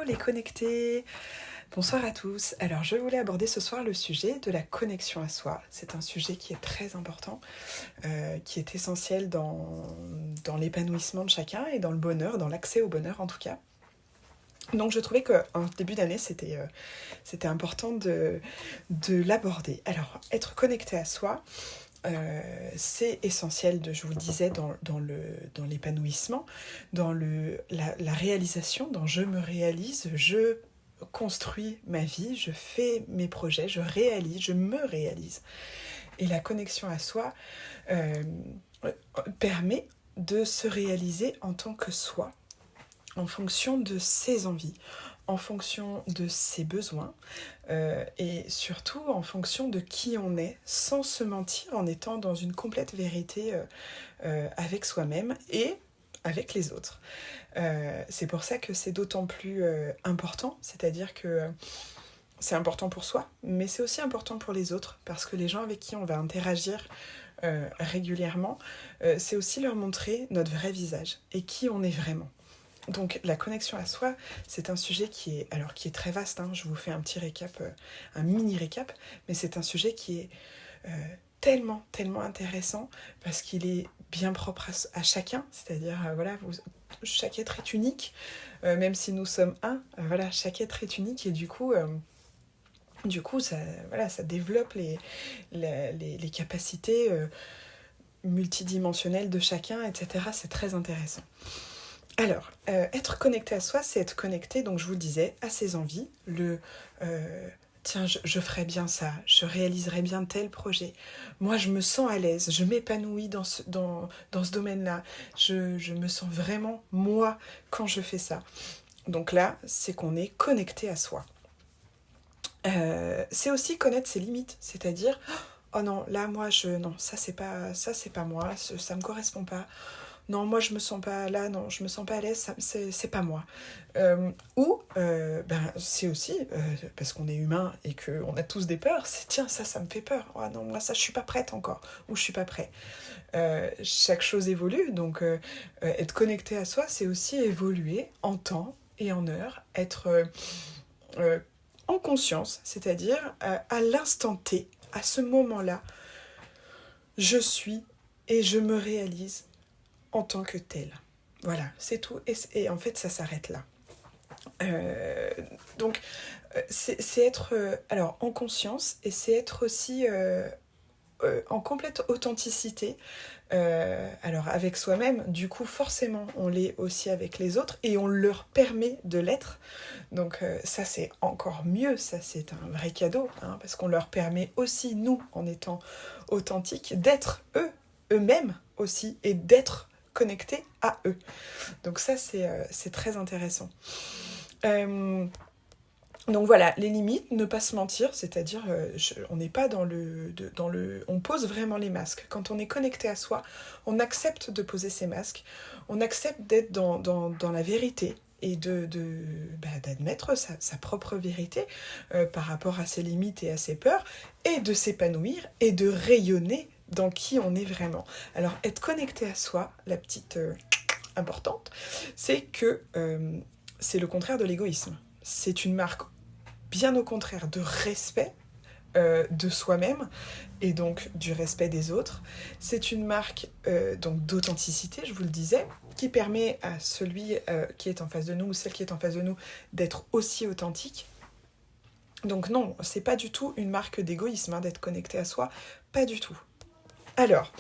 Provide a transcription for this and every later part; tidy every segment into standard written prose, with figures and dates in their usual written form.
les connectés, bonsoir à tous. Alors je voulais aborder ce soir le sujet de la connexion à soi. C'est un sujet qui est très important, qui est essentiel dans l'épanouissement de chacun et dans le bonheur, dans l'accès au bonheur en tout cas. Donc je trouvais qu'en début d'année, c'était important de l'aborder. Alors, être connecté à soi, c'est essentiel, je vous le disais, dans l'épanouissement, dans la réalisation, dans je me réalise, je construis ma vie, je fais mes projets, je me réalise. Et la connexion à soi euh, permet de se réaliser en tant que soi, en fonction de ses envies, en fonction de ses besoins et surtout en fonction de qui on est, sans se mentir, en étant dans une complète vérité avec soi-même et avec les autres. C'est pour ça que c'est d'autant plus important, c'est-à-dire que c'est important pour soi, mais c'est aussi important pour les autres, parce que les gens avec qui on va interagir régulièrement, c'est aussi leur montrer notre vrai visage et qui on est vraiment. Donc la connexion à soi, c'est un sujet qui est très vaste, hein. Je vous fais un petit récap, un mini récap, mais c'est un sujet qui est tellement intéressant parce qu'il est bien propre à chacun, c'est-à-dire chaque être est unique, même si nous sommes un, voilà, chaque être est unique et du coup ça développe les capacités multidimensionnelles de chacun, etc. C'est très intéressant. Alors, être connecté à soi, c'est être connecté, donc je vous le disais, à ses envies. Tiens, je ferais bien ça, je réaliserais bien tel projet. Moi, je me sens à l'aise, je m'épanouis dans ce domaine-là. Je me sens vraiment moi quand je fais ça. Donc là, c'est qu'on est connecté à soi. C'est aussi connaître ses limites, c'est-à-dire, oh non, là, moi, non, ça, c'est pas moi, ça me correspond pas. Non, moi je me sens pas là, non, je me sens pas à l'aise, c'est pas moi. C'est aussi, parce qu'on est humain et qu'on a tous des peurs, c'est tiens, ça me fait peur. Oh non, moi ça je suis pas prête encore, ou je suis pas prêt. Chaque chose évolue, donc être connecté à soi, c'est aussi évoluer en temps et en heure, être en conscience, c'est-à-dire à l'instant T, à ce moment-là, je suis et je me réalise en tant que tel. Voilà, c'est tout. Et en fait, ça s'arrête là. Euh, donc, c'est être en conscience et c'est être aussi en complète authenticité. Alors, avec soi-même, du coup, forcément, on l'est aussi avec les autres et on leur permet de l'être. Donc, ça, c'est encore mieux. Ça, c'est un vrai cadeau, hein, parce qu'on leur permet aussi, nous, en étant authentiques, d'être eux-mêmes aussi et d'être connectés à eux. Donc ça, c'est très intéressant. Donc voilà, les limites, ne pas se mentir, c'est-à-dire on n'est pas dans le... On pose vraiment les masques. Quand on est connecté à soi, on accepte de poser ses masques, on accepte d'être dans la vérité et d'admettre sa propre vérité par rapport à ses limites et à ses peurs, et de s'épanouir et de rayonner dans qui on est vraiment. Alors être connecté à soi, la petite importante, c'est que c'est le contraire de l'égoïsme. C'est une marque bien au contraire de respect de soi-même et donc du respect des autres. C'est une marque donc d'authenticité, je vous le disais, qui permet à celui qui est en face de nous ou celle qui est en face de nous d'être aussi authentique. Donc non, c'est pas du tout une marque d'égoïsme d'être connecté à soi, pas du tout. Alors,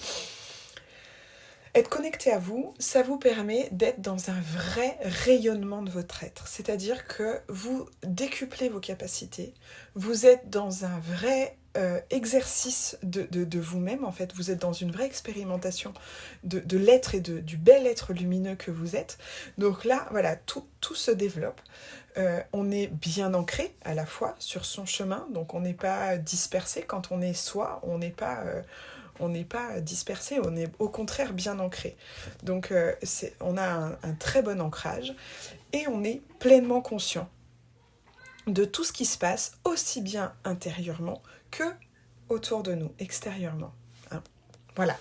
être connecté à vous, ça vous permet d'être dans un vrai rayonnement de votre être. C'est-à-dire que vous décuplez vos capacités, vous êtes dans un vrai exercice de vous-même, en fait. Vous êtes dans une vraie expérimentation de l'être et du bel être lumineux que vous êtes. Donc là, voilà, tout se développe. On est bien ancré à la fois sur son chemin, donc on n'est pas dispersé. Quand on est soi, on n'est pas dispersé, on est au contraire bien ancré. Donc on a un très bon ancrage et on est pleinement conscient de tout ce qui se passe, aussi bien intérieurement que autour de nous, extérieurement. Hein. Voilà.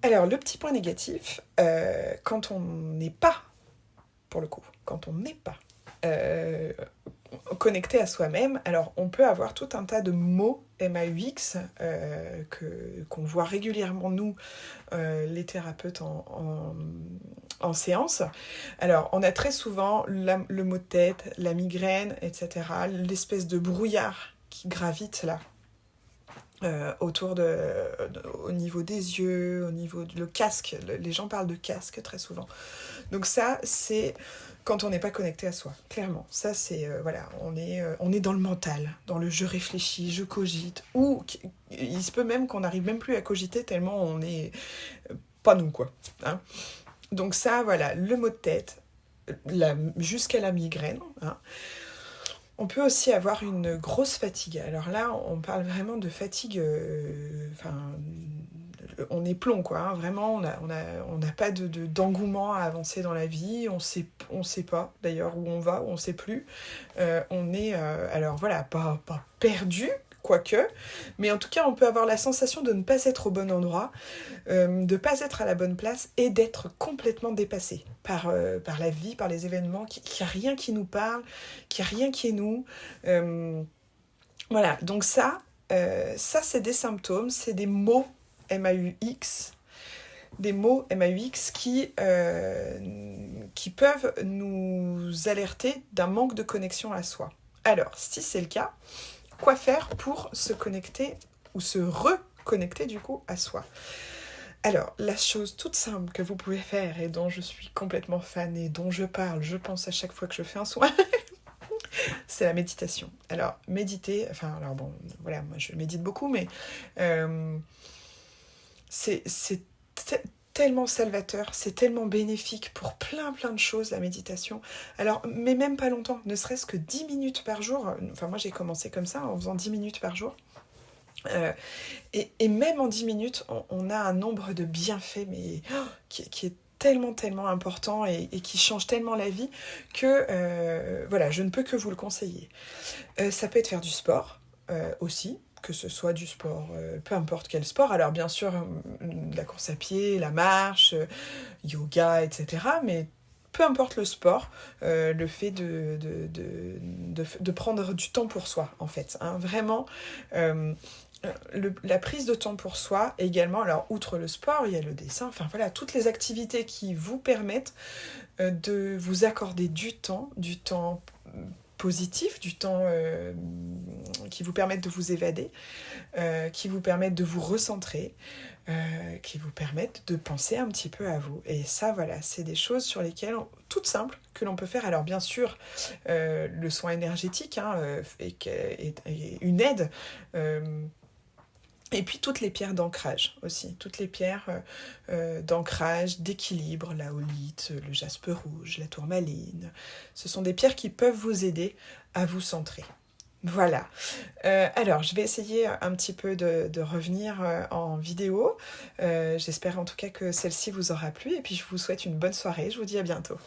Alors, le petit point négatif, quand on n'est pas pour le coup, quand on n'est pas euh, connecté à soi-même, alors on peut avoir tout un tas de mots MAUX qu'on voit régulièrement nous, les thérapeutes en séance. Alors on a très souvent le mot de tête, la migraine, etc. L'espèce de brouillard qui gravite là. Autour au niveau des yeux, au niveau du casque, les gens parlent de casque très souvent. Donc ça, c'est quand on n'est pas connecté à soi, clairement. Ça, c'est, voilà, on est dans le mental, dans le je réfléchis, je cogite, ou il se peut même qu'on n'arrive même plus à cogiter tellement on n'est pas nous, quoi. Hein. Donc ça, voilà, le mot de tête, jusqu'à la migraine, hein. On peut aussi avoir une grosse fatigue. Alors là, on parle vraiment de fatigue, on est plomb, quoi. Hein. Vraiment, on n'a pas d'engouement à avancer dans la vie. On sait pas, d'ailleurs, où on va, où on sait plus. On est, alors voilà, pas perdu, quoique, mais en tout cas, on peut avoir la sensation de ne pas être au bon endroit, de ne pas être à la bonne place et d'être complètement dépassé par la vie, par les événements, qu'il n'y a rien qui nous parle, qu'il n'y a rien qui est nous. Voilà, donc ça c'est des symptômes, c'est des mots MAUX, qui peuvent nous alerter d'un manque de connexion à soi. Alors, si c'est le cas, quoi faire pour se connecter ou se reconnecter du coup à soi? Alors, la chose toute simple que vous pouvez faire et dont je suis complètement fan et dont je parle, je pense à chaque fois que je fais un soin, c'est la méditation. Alors, méditer, alors bon, voilà, moi je médite beaucoup, mais c'est tellement salvateur, c'est tellement bénéfique pour plein de choses, la méditation. Alors, mais même pas longtemps, ne serait-ce que 10 minutes par jour. Enfin, moi j'ai commencé comme ça, en faisant 10 minutes par jour. Et même en 10 minutes, on a un nombre de bienfaits mais, qui est tellement important et qui change tellement la vie que voilà, je ne peux que vous le conseiller. Ça peut être faire du sport aussi, que ce soit du sport, peu importe quel sport. Alors bien sûr, la course à pied, la marche, yoga, etc. Mais peu importe le sport, le fait de prendre du temps pour soi, en fait. Hein, vraiment, la prise de temps pour soi également, alors outre le sport, il y a le dessin, enfin voilà, toutes les activités qui vous permettent de vous accorder du temps positif, du temps qui vous permettent de vous évader, qui vous permettent de vous recentrer, qui vous permettent de penser un petit peu à vous. Et ça, voilà, c'est des choses sur lesquelles, toutes simples, que l'on peut faire. Alors bien sûr, le soin énergétique est une aide. Et puis toutes les pierres d'ancrage aussi, toutes les pierres d'ancrage, d'équilibre, la holite, le jaspe rouge, la tourmaline. Ce sont des pierres qui peuvent vous aider à vous centrer. Voilà. Alors, je vais essayer un petit peu de revenir en vidéo. J'espère en tout cas que celle-ci vous aura plu. Et puis, je vous souhaite une bonne soirée. Je vous dis à bientôt.